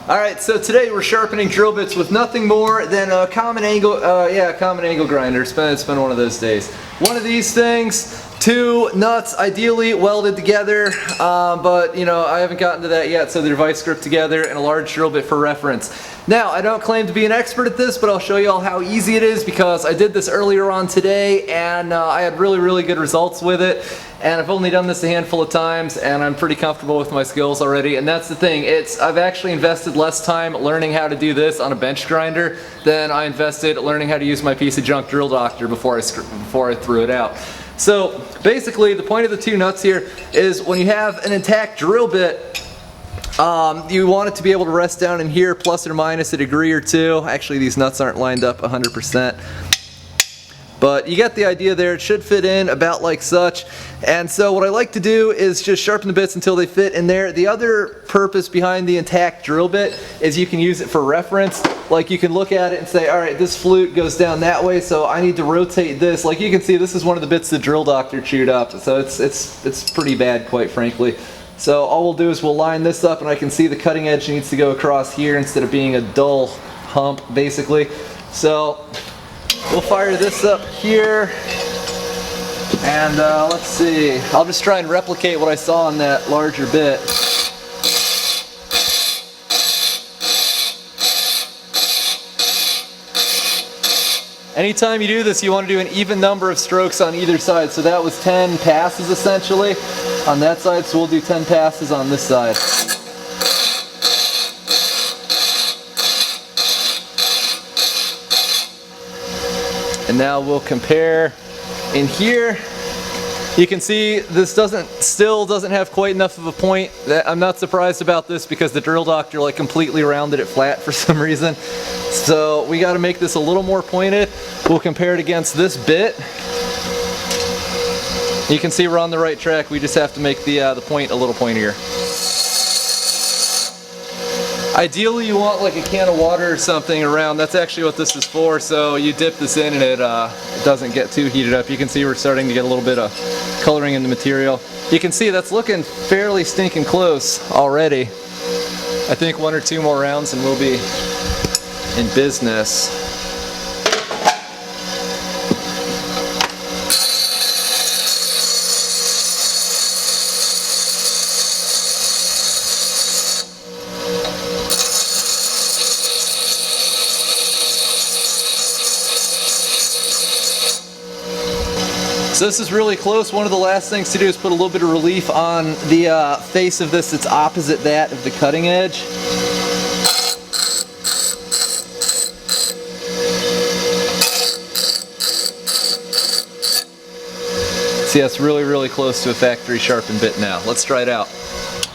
Alright, so today we're sharpening drill bits with nothing more than a common angle, common angle grinder. It's been one of those days. One of these things, two nuts ideally welded together, but you know, I haven't gotten to that yet, so they're vice grip together, and a large drill bit for reference. Now, I don't claim to be an expert at this, but I'll show you all how easy it is because I did this earlier on today and I had really good results with it. And I've only done this a handful of times and I'm pretty comfortable with my skills already. And that's the thing, I've actually invested less time learning how to do this on a bench grinder than I invested learning how to use my piece of junk drill doctor before I threw it out. So basically the point of the two nuts here is when you have an intact drill bit, you want it to be able to rest down in here plus or minus a degree or two. Actually, these nuts aren't lined up 100%. But you get the idea there. It should fit in about like such. And so what I like to do is just sharpen the bits until they fit in there. The other purpose behind the intact drill bit is you can use it for reference. Like you can look at it and say, alright, this flute goes down that way, so I need to rotate this. Like you can see, this is one of the bits the drill doctor chewed up. So it's pretty bad, quite frankly. So all we'll do is we'll line this up and I can see the cutting edge needs to go across here instead of being a dull hump, basically. So we'll fire this up here, and let's see, I'll just try and replicate what I saw on that larger bit. Anytime you do this, you want to do an even number of strokes on either side. So that was 10 passes essentially on that side, so we'll do 10 passes on this side. And now we'll compare in here. You can see this still doesn't have quite enough of a point. I'm not surprised about this because the drill doctor like completely rounded it flat for some reason. So we got to make this a little more pointed. We'll compare it against this bit. You can see we're on the right track. We just have to make the point a little pointier. Ideally you want like a can of water or something around. That's actually what this is for. So you dip this in and it doesn't get too heated up. You can see we're starting to get a little bit of coloring in the material. You can see that's looking fairly stinking close already. I think one or two more rounds and we'll be in business. So this is really close. One of the last things to do is put a little bit of relief on the face of this that's opposite that of the cutting edge. See, that's really close to a factory sharpened bit now. Let's try it out.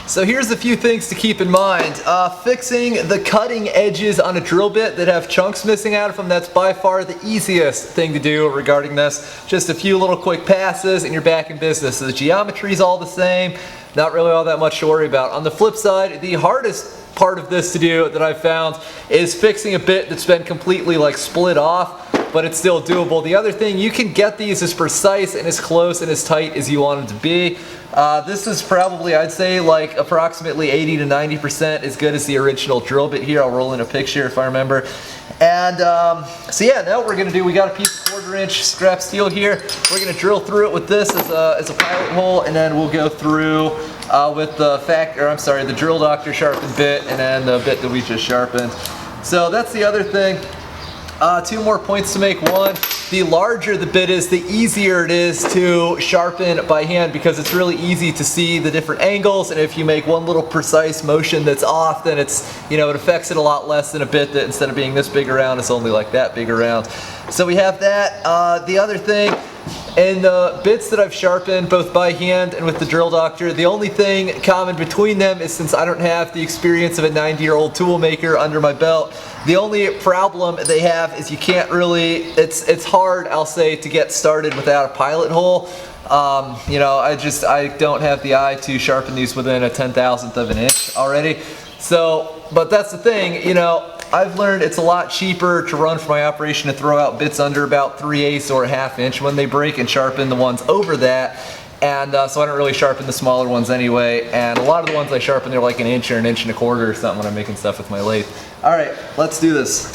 So here's a few things to keep in mind. Fixing the cutting edges on a drill bit that have chunks missing out of them, that's by far the easiest thing to do regarding this. Just a few little quick passes and you're back in business. So the geometry is all the same, not really all that much to worry about. On the flip side, the hardest part of this to do that I've found is fixing a bit that's been completely like split off, but it's still doable. The other thing, you can get these as precise and as close and as tight as you want them to be. This is probably, I'd say, like approximately 80 to 90% as good as the original drill bit here. I'll roll in a picture if I remember. And so yeah, now what we're going to do, we got a piece of 1/4 inch scrap steel here. We're going to drill through it with this as a pilot hole, and then we'll go through with the drill doctor sharpened bit, and then the bit that we just sharpened. So that's the other thing. Two more points to make. One, the larger the bit is, the easier it is to sharpen by hand because it's really easy to see the different angles, and if you make one little precise motion that's off, then it affects it a lot less than a bit that instead of being this big around, it's only like that big around. So we have that. The other thing, in the bits that I've sharpened both by hand and with the drill doctor, the only thing common between them is, since I don't have the experience of a 90-year-old tool maker under my belt, the only problem they have is you can't really, it's hard, I'll say, to get started without a pilot hole. I don't have the eye to sharpen these within a 10,000th of an inch already. So, but that's the thing, I've learned it's a lot cheaper to run for my operation to throw out bits under about 3/8 or a 1/2 inch when they break and sharpen the ones over that. And so I don't really sharpen the smaller ones anyway, and a lot of the ones I sharpen, they're like an inch or an inch and a quarter or something when I'm making stuff with my lathe. All right, let's do this.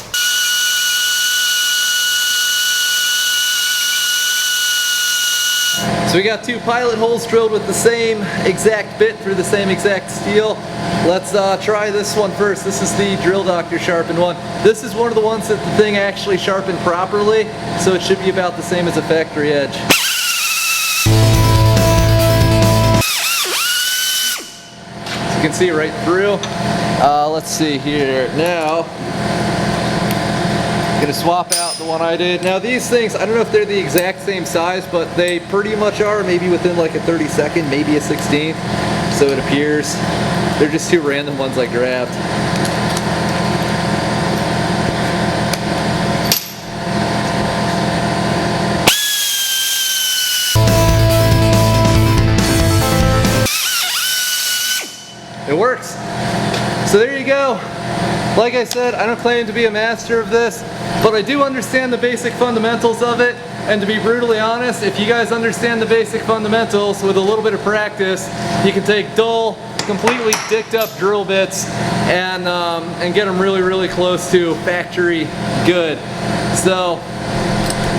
So we got 2 pilot holes drilled with the same exact bit through the same exact steel. Let's try this one first. This is the Drill Doctor sharpened one. This is one of the ones that the thing actually sharpened properly, so it should be about the same as a factory edge. So you can see right through. Let's see here. Now, I'm gonna swap out the one I did. Now these things, I don't know if they're the exact same size, but they pretty much are, maybe within like a 32nd, maybe a 16th, so it appears. They're just 2 random ones I grabbed. It works. So there you go. Like I said, I don't claim to be a master of this, but I do understand the basic fundamentals of it, and to be brutally honest, if you guys understand the basic fundamentals with a little bit of practice, you can take dull, completely dicked up drill bits and get them really, really close to factory good. So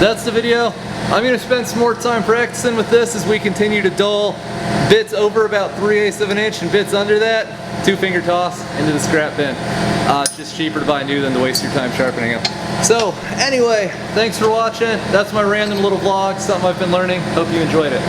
that's the video. I'm going to spend some more time practicing with this as we continue to dull bits over about 3/8 of an inch and bits under that, 2-finger toss into the scrap bin. It's just cheaper to buy new than to waste your time sharpening them. So anyway, thanks for watching. That's my random little vlog, something I've been learning. Hope you enjoyed it.